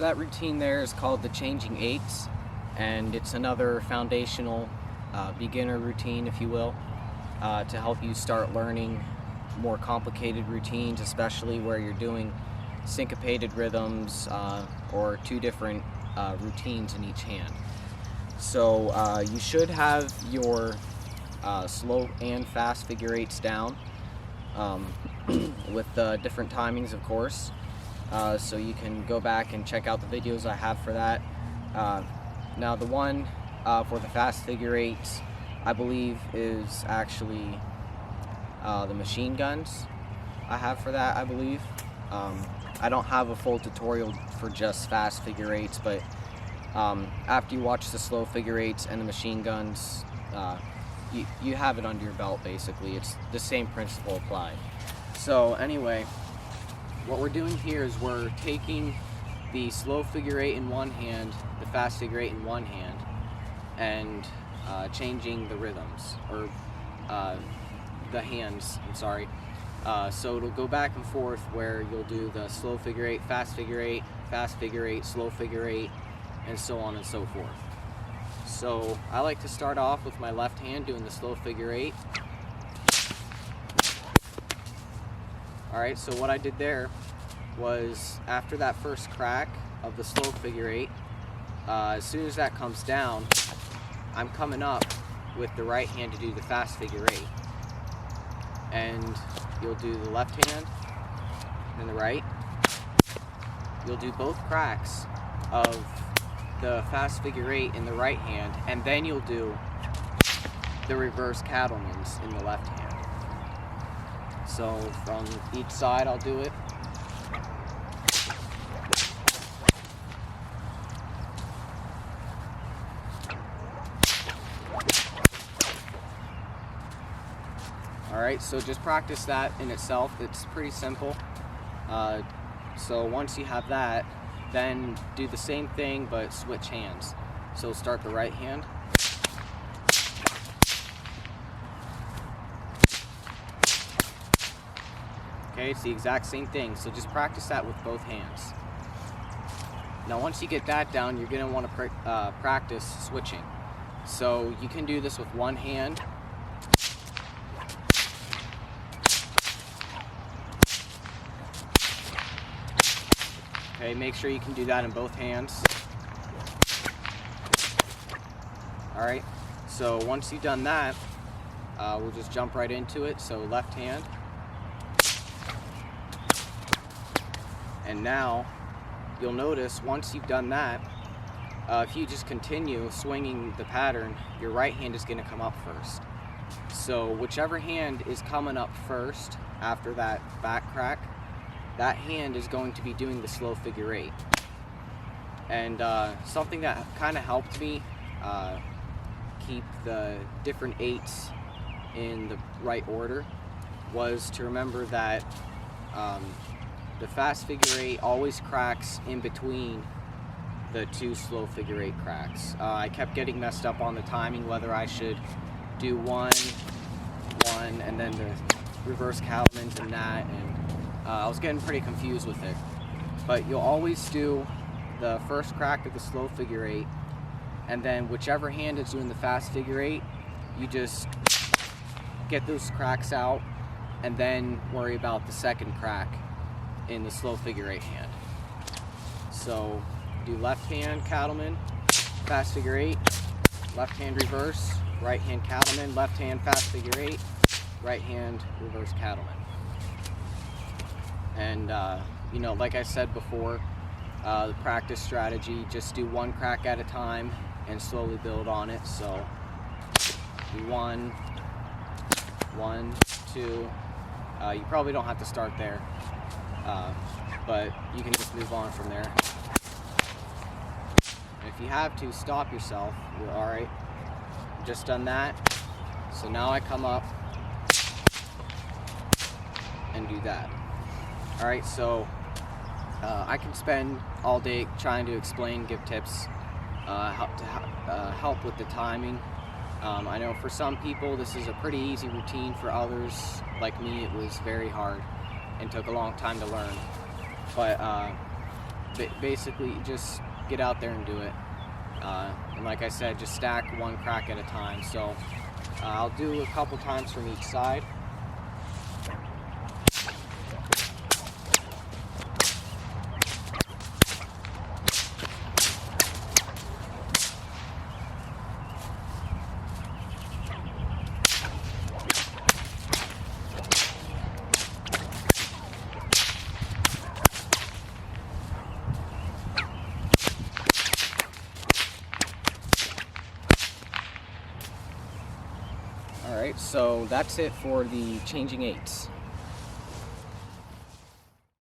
that routine there is called the changing eights, and it's another foundational beginner routine, if you will, to help you start learning more complicated routines, especially where you're doing syncopated rhythms or two different routines in each hand. So you should have your slow and fast figure eights down with different timings, of course. So you can go back and check out the videos I have for that. Now the one for the fast figure eights, I believe, is actually the machine guns I have for that, I believe. I don't have a full tutorial for just fast figure eights, but after you watch the slow figure eights and the machine guns, you have it under your belt, basically. It's the same principle applied. So anyway, what we're doing here is we're taking the slow figure eight in one hand, the fast figure eight in one hand, and changing the rhythms, or the hands, I'm sorry. So it'll go back and forth where you'll do the slow figure eight, fast figure eight, slow figure eight, and so on and so forth. So I like to start off with my left hand doing the slow figure eight. Alright, so what I did there was, after that first crack of the slow figure eight, as soon as that comes down, I'm coming up with the right hand to do the fast figure eight. And you'll do the left hand and the right. You'll do both cracks of the fast figure eight in the right hand, and then you'll do the reverse cattlemans in the left hand. So from each side I'll do it. Alright, so just practice that in itself. It's pretty simple. So once you have that, then do the same thing but switch hands. So start the right hand. Okay, it's the exact same thing, so just practice that with both hands. Now once you get that down, you're going to want to practice switching. So you can do this with one hand. Okay, make sure you can do that in both hands. Alright, so once you've done that, we'll just jump right into it. So left hand. And now, you'll notice once you've done that, if you just continue swinging the pattern, your right hand is going to come up first. So whichever hand is coming up first after that back crack, that hand is going to be doing the slow figure eight. And something that kind of helped me keep the different eights in the right order was to remember that the fast figure eight always cracks in between the two slow figure eight cracks. I kept getting messed up on the timing, whether I should do one, and then the reverse cattlemans and that, and I was getting pretty confused with it. But you'll always do the first crack of the slow figure eight, and then whichever hand is doing the fast figure eight, you just get those cracks out and then worry about the second crack in the slow figure eight hand. So do left hand cattleman, fast figure eight, left hand reverse, right hand cattleman, left hand fast figure eight, right hand reverse cattleman. And you know, like I said before, the practice strategy, just do one crack at a time and slowly build on it. So do one, two. You probably don't have to start there, but you can just move on from there. And if you have to, stop yourself. You're alright. Just done that. So now I come up and do that. Alright, so I can spend all day trying to explain, give tips, help with the timing. I know for some people this is a pretty easy routine. For others, like me, it was very hard and took a long time to learn. But basically just get out there and do it. And like I said, just stack one crack at a time. So I'll do a couple times from each side. Alright, so that's it for the changing eights.